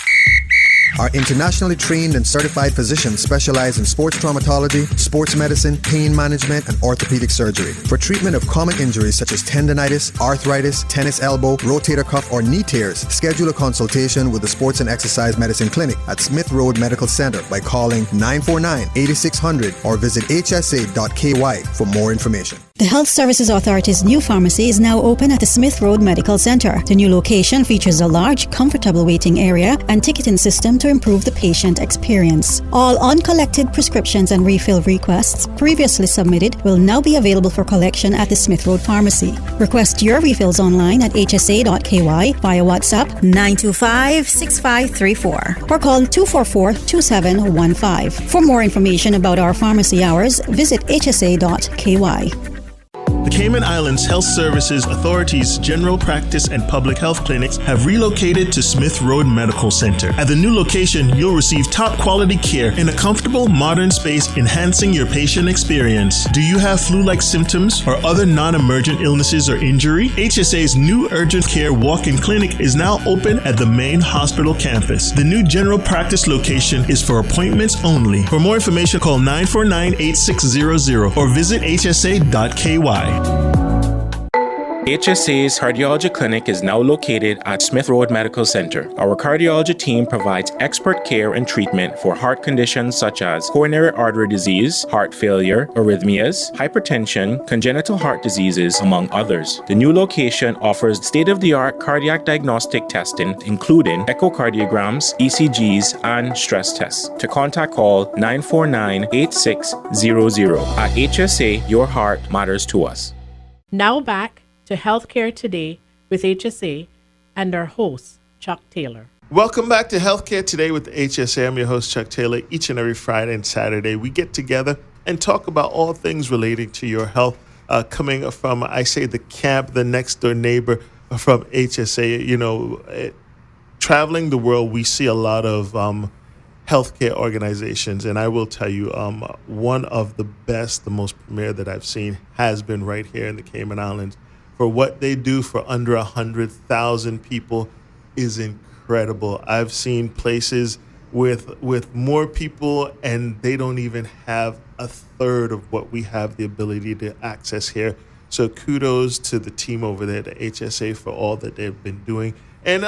Our internationally trained and certified physicians specialize in sports traumatology, sports medicine, pain management, and orthopedic surgery. For treatment of common injuries such as tendonitis, arthritis, tennis elbow, rotator cuff, or knee tears, schedule a consultation with the Sports and Exercise Medicine Clinic at Smith Road Medical Center by calling 949-8600 or visit hsa.ky for more information. The Health Services Authority's new pharmacy is now open at the Smith Road Medical Center. The new location features a large, comfortable waiting area and ticketing system to improve the patient experience. All uncollected prescriptions and refill requests previously submitted will now be available for collection at the Smith Road Pharmacy. Request your refills online at hsa.ky via WhatsApp 925-6534 or call 244-2715. For more information about our pharmacy hours, visit hsa.ky. The Cayman Islands Health Services Authority's general practice and public health clinics have relocated to Smith Road Medical Center. At the new location, you'll receive top quality care in a comfortable, modern space, enhancing your patient experience. Do you have flu-like symptoms or other non-emergent illnesses or injury? HSA's new urgent care walk-in clinic is now open at the main hospital campus. The new general practice location is for appointments only. For more information, call 949-8600 or visit hsa.ky. HSA's cardiology clinic is now located at Smith Road Medical Center. Our cardiology team provides expert care and treatment for heart conditions such as coronary artery disease, heart failure, arrhythmias, hypertension, congenital heart diseases, among others. The new location offers state-of-the-art cardiac diagnostic testing, including echocardiograms, ECGs, and stress tests. To contact, call 949-8600. At HSA, your heart matters to us. Now back to Healthcare Today with HSA and our host, Chuck Taylor. Welcome back to Healthcare Today with HSA. I'm your host, Chuck Taylor. Each and every Friday and Saturday, we get together and talk about all things relating to your health, coming from, I say, the camp, the next door neighbor from HSA. You know, traveling the world, we see a lot of healthcare organizations, and I will tell you, one of the best, the most premier that I've seen has been right here in the Cayman Islands. For what they do for under 100,000 people is incredible. I've seen places with more people, and they don't even have a third of what we have the ability to access here. So kudos to the team over there, the HSA, for all that they've been doing. And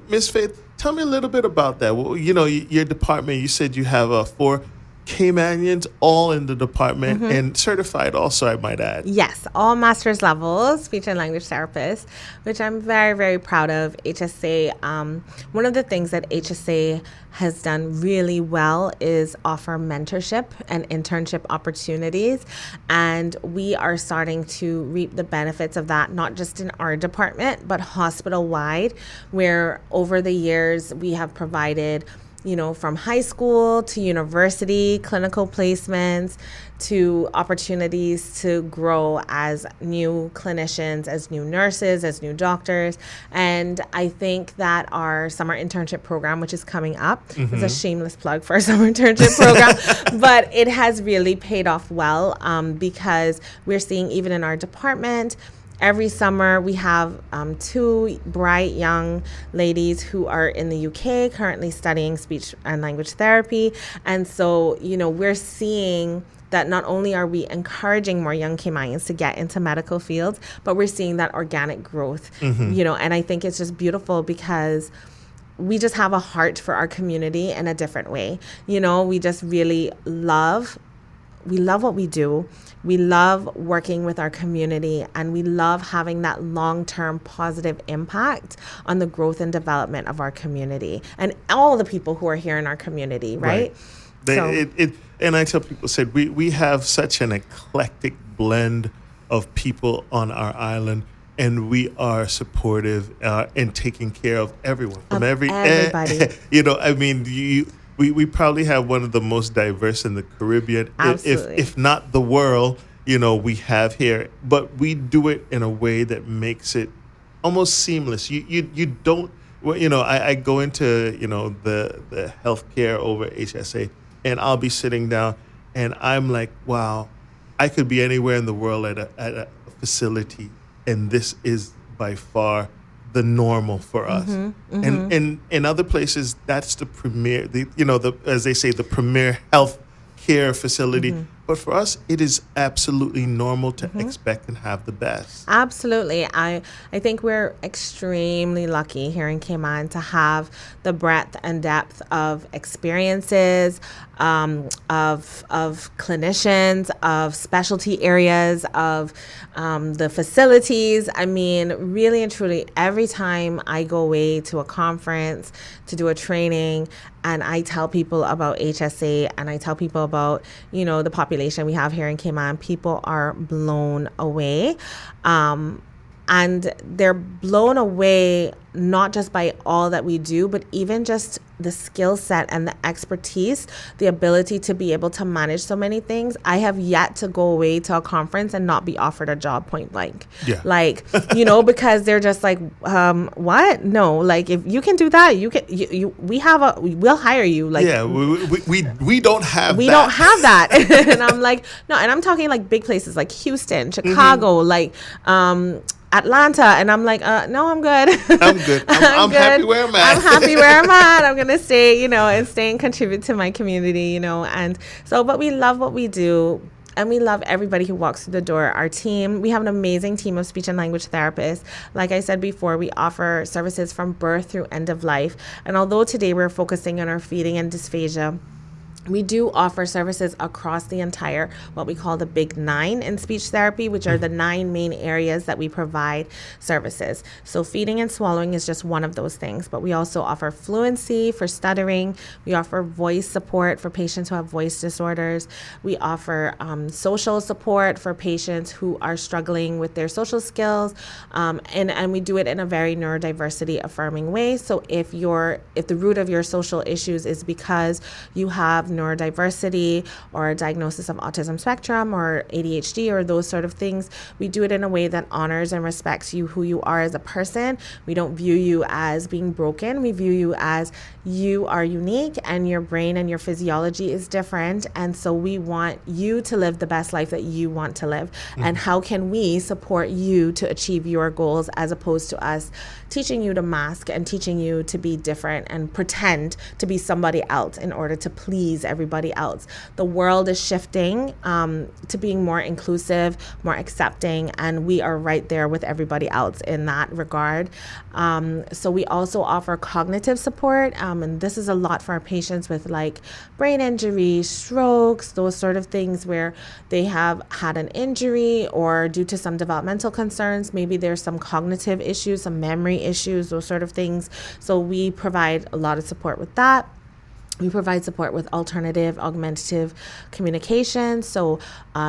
Ms. Faith, tell me a little bit about that. Well, you know, your department, you said you have 4 Caymanians all in the department and certified also, I might add. Yes, all master's levels, speech and language therapists, which I'm very, very proud of. HSA, one of the things that HSA has done really well is offer mentorship and internship opportunities. And we are starting to reap the benefits of that, not just in our department, but hospital-wide, where over the years we have provided, you know, from high school to university, clinical placements, to opportunities to grow as new clinicians, as new nurses, as new doctors. And I think that our summer internship program, which is coming up, is a shameless plug for our summer internship program, but it has really paid off well, because we're seeing, even in our department, every summer we have 2 bright young ladies who are in the UK currently studying speech and language therapy. And so, you know, we're seeing that not only are we encouraging more young Caymanians to get into medical fields, but we're seeing that organic growth, you know, and I think it's just beautiful because we just have a heart for our community in a different way. You know, we just really love what we do. We love working with our community, and we love having that long-term positive impact on the growth and development of our community and all the people who are here in our community, right? And I tell people, we have such an eclectic blend of people on our island, and we are supportive and taking care of everyone. From everybody. You know, I mean, we probably have one of the most diverse in the Caribbean, if not the world, you know, we have here. But we do it in a way that makes it almost seamless. You don't, well, you know, I go into, you know, the healthcare over HSA, and I'll be sitting down, and I'm like, wow, I could be anywhere in the world at a facility, and this is by far the normal for us. And in other places, that's the premier, as they say, the premier health care facility. But for us, it is absolutely normal to expect and have the best. Absolutely. I think we're extremely lucky here in Cayman to have the breadth and depth of experiences, of clinicians, of specialty areas, of the facilities. I mean, really and truly, every time I go away to a conference, to do a training, and I tell people about HSA and I tell people about, you know, the population we have here in Cayman, people are blown away. And they're blown away not just by all that we do, but even just the skill set and the expertise, the ability to be able to manage so many things. I have yet to go away to a conference and not be offered a job point blank. Yeah. Like, you know, because they're just like, what? No, like if you can do that, you can. We'll hire you. Like, yeah, we don't have. We don't have that. And I'm like, no, and I'm talking like big places like Houston, Chicago, like Atlanta, and I'm like, no, I'm good. I'm good. I'm good. Happy where I'm at. I'm happy where I'm at. I'm gonna stay, you know, and stay and contribute to my community, you know. And so, but we love what we do. And we love everybody who walks through the door. Our team, we have an amazing team of speech and language therapists. Like I said before, we offer services from birth through end of life. And although today we're focusing on our feeding and dysphagia, we do offer services across the entire, what we call the big 9 in speech therapy, which are the 9 main areas that we provide services. So feeding and swallowing is just one of those things, but we also offer fluency for stuttering. We offer voice support for patients who have voice disorders. We offer social support for patients who are struggling with their social skills. And we do it in a very neurodiversity affirming way. So if the root of your social issues is because you have neurodiversity or a diagnosis of autism spectrum or ADHD or those sort of things, we do it in a way that honors and respects you, who you are as a person. We don't view you as being broken. We view you as you are unique and your brain and your physiology is different. And so we want you to live the best life that you want to live. And how can we support you to achieve your goals, as opposed to us teaching you to mask and teaching you to be different and pretend to be somebody else in order to please everybody else. The world is shifting to being more inclusive, more accepting, and we are right there with everybody else in that regard. So we also offer cognitive support, and this is a lot for our patients with like brain injury, strokes, those sort of things where they have had an injury or due to some developmental concerns, maybe there's some cognitive issues, some memory issues, those sort of things. So we provide a lot of support with that. We provide support with alternative, augmentative communication. So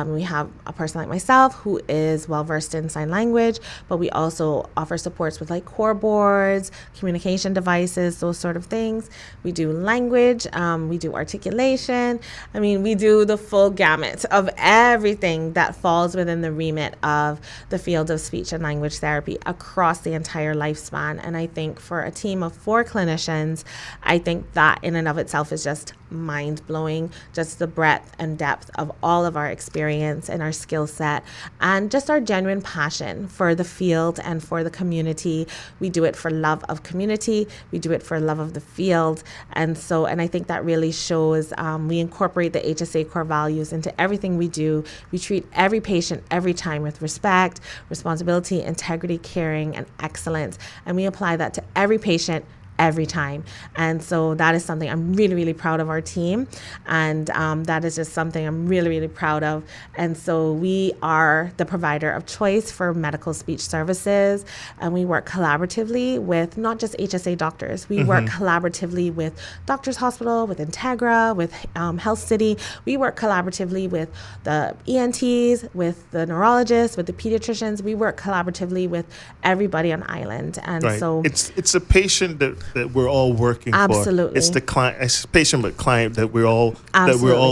we have a person like myself who is well-versed in sign language, but we also offer supports with like core boards, communication devices, those sort of things. We do language, we do articulation. I mean, we do the full gamut of everything that falls within the remit of the field of speech and language therapy across the entire lifespan. And I think for a team of 4 clinicians, I think that in and of itself is just mind-blowing, just the breadth and depth of all of our experience and our skill set and just our genuine passion for the field and for the community. We do it for love of community. We do it for love of the field. And I think that really shows. We incorporate the HSA core values into everything we do. We treat every patient every time with respect, responsibility, integrity, caring, and excellence. And we apply that to every patient every time. And so that is something I'm really, really proud of our team. And that is just something I'm really, really proud of. And so we are the provider of choice for medical speech services. And we work collaboratively with not just HSA doctors. We work collaboratively with Doctors Hospital, with Integra, with Health City. We work collaboratively with the ENTs, with the neurologists, with the pediatricians. We work collaboratively with everybody on island. And so it's a patient that we're all working absolutely. For. It's the client, it's patient but client that we're all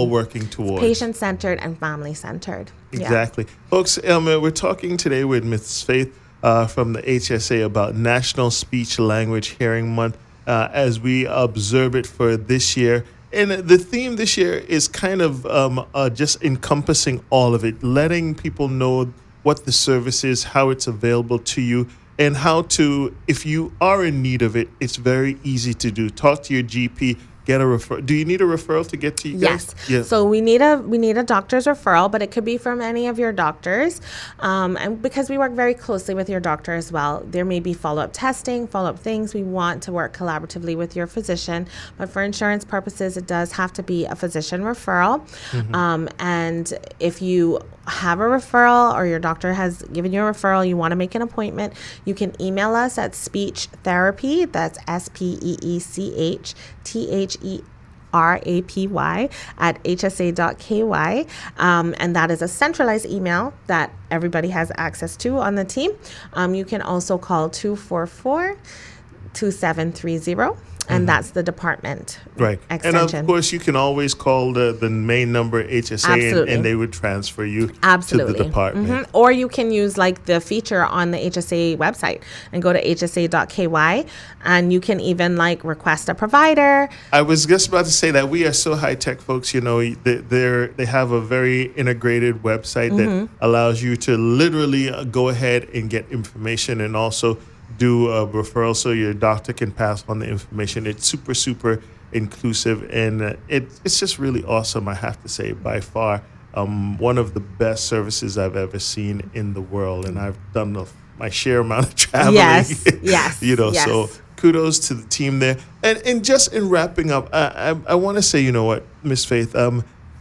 working towards. Patient centered and family centered. Exactly, folks. We're talking today with Ms. Faith from the HSA about National Speech Language Hearing Month as we observe it for this year. And the theme this year is kind of just encompassing all of it, letting people know what the service is, how it's available to you, and how to, if you are in need of it, it's very easy to do. Talk to your GP, get a referral. Do you need a referral to get to you guys? Yes. So we need a doctor's referral, but it could be from any of your doctors. And because we work very closely with your doctor as well, there may be follow-up testing, follow-up things. We want to work collaboratively with your physician, but for insurance purposes, it does have to be a physician referral. And if you have a referral or your doctor has given you a referral, you want to make an appointment, you can email us at speechtherapy, that's SPEECHTHERAPY at hsa.ky. And that is a centralized email that everybody has access to on the team. You can also call 244-2730. And that's the department extension. And of course, you can always call the main number HSA and they would transfer you to the department. Or you can use like the feature on the HSA website and go to hsa.ky and you can even like request a provider. I was just about to say that we are so high tech, folks. You know, they have a very integrated website that allows you to literally go ahead and get information and also do a referral so your doctor can pass on the information. It's super, super inclusive, and it's just really awesome, I have to say, by far. one of the best services I've ever seen in the world, and I've done my share amount of traveling. Yes. So kudos to the team there. And just in wrapping up, I want to say, you know what, Miss Faith,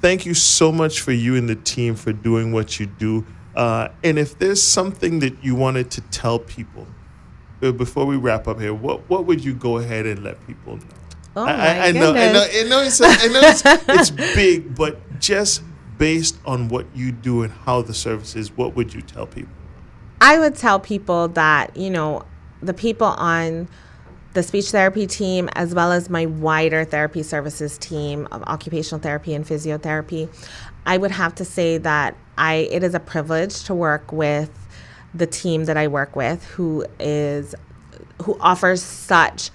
thank you so much for you and the team for doing what you do. And if there's something that you wanted to tell people before we wrap up here, what would you go ahead and let people know? Oh, I know it's big, but just based on what you do and how the service is, what would you tell people? I would tell people that, the people on the speech therapy team, as well as my wider therapy services team of occupational therapy and physiotherapy, I would have to say that it is a privilege to work with the team that I work with, who offers such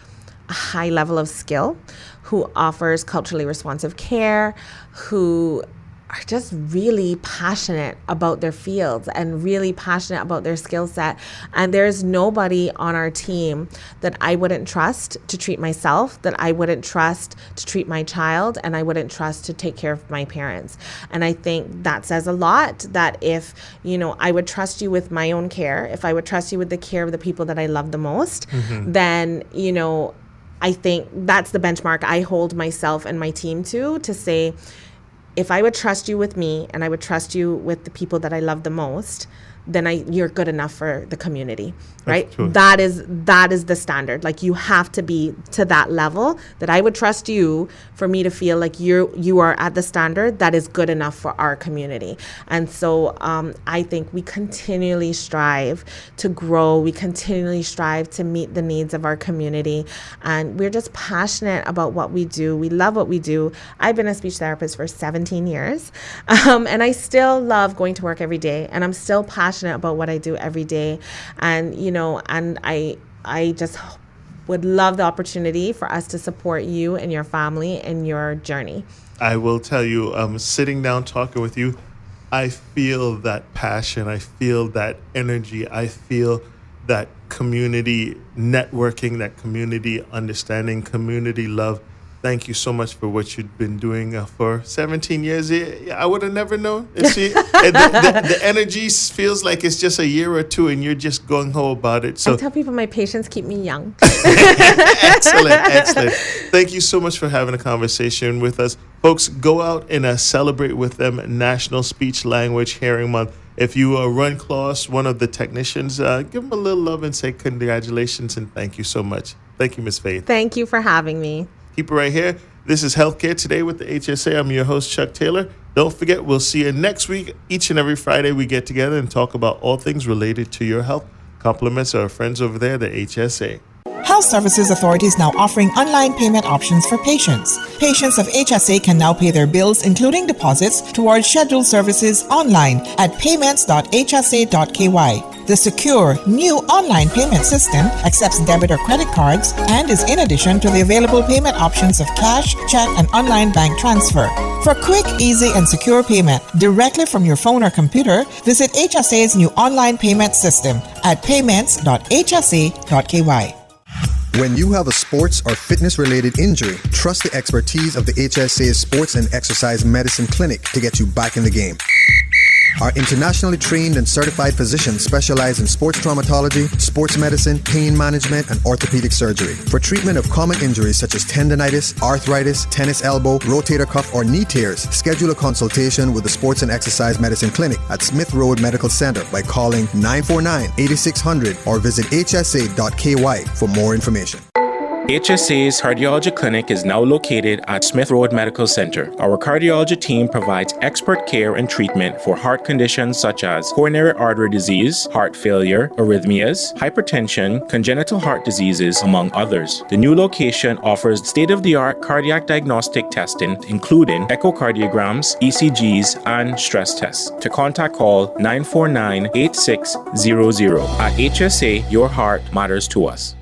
a high level of skill, who offers culturally responsive care, who are just really passionate about their fields and really passionate about their skill set. And there's nobody on our team that I wouldn't trust to treat myself, that I wouldn't trust to treat my child, and I wouldn't trust to take care of my parents. And I think that says a lot, that if, I would trust you with my own care, if I would trust you with the care of the people that I love the most, then, I think that's the benchmark I hold myself and my team to say, if I would trust you with me and I would trust you with the people that I love the most, then you're good enough for the community, right? That is the standard. Like, you have to be to that level that I would trust you for me to feel like you are at the standard that is good enough for our community. And so I think we continually strive to grow. We continually strive to meet the needs of our community. And we're just passionate about what we do. We love what we do. I've been a speech therapist for 17 years. And I still love going to work every day. And I'm still passionate about what I do every day. And, and I just would love the opportunity for us to support you and your family in your journey. I will tell you, sitting down talking with you, I feel that passion. I feel that energy. I feel that community networking, that community understanding, community love. Thank you so much for what you've been doing for 17 years. I would have never known. See, the energy feels like it's just a year or two, and you're just gung-ho about it. So I tell people my patients keep me young. Excellent. Thank you so much for having a conversation with us. Folks, go out and celebrate with them National Speech Language Hearing Month. If you run across one of the technicians, give them a little love and say congratulations and thank you so much. Thank you, Ms. Faith. Thank you for having me. Keep it right here. This is Healthcare Today with the HSA. I'm your host, Chuck Taylor. Don't forget, we'll see you next week. Each and every Friday, we get together and talk about all things related to your health. Compliments our friends over there, the HSA. Health Services Authority is now offering online payment options for patients. Patients of HSA can now pay their bills, including deposits, towards scheduled services online at payments.hsa.ky. The secure, new online payment system accepts debit or credit cards and is in addition to the available payment options of cash, check, and online bank transfer. For quick, easy, and secure payment directly from your phone or computer, visit HSA's new online payment system at payments.hsa.ky. When you have a sports or fitness-related injury, trust the expertise of the HSA's Sports and Exercise Medicine Clinic to get you back in the game. Our internationally trained and certified physicians specialize in sports traumatology, sports medicine, pain management, and orthopedic surgery. For treatment of common injuries such as tendonitis, arthritis, tennis elbow, rotator cuff, or knee tears, schedule a consultation with the Sports and Exercise Medicine Clinic at Smith Road Medical Center by calling 949-8600 or visit hsa.ky for more information. HSA's cardiology clinic is now located at Smith Road Medical Center. Our cardiology team provides expert care and treatment for heart conditions such as coronary artery disease, heart failure, arrhythmias, hypertension, congenital heart diseases, among others. The new location offers state-of-the-art cardiac diagnostic testing, including echocardiograms, ECGs, and stress tests. To contact, call 949-8600. At HSA, your heart matters to us.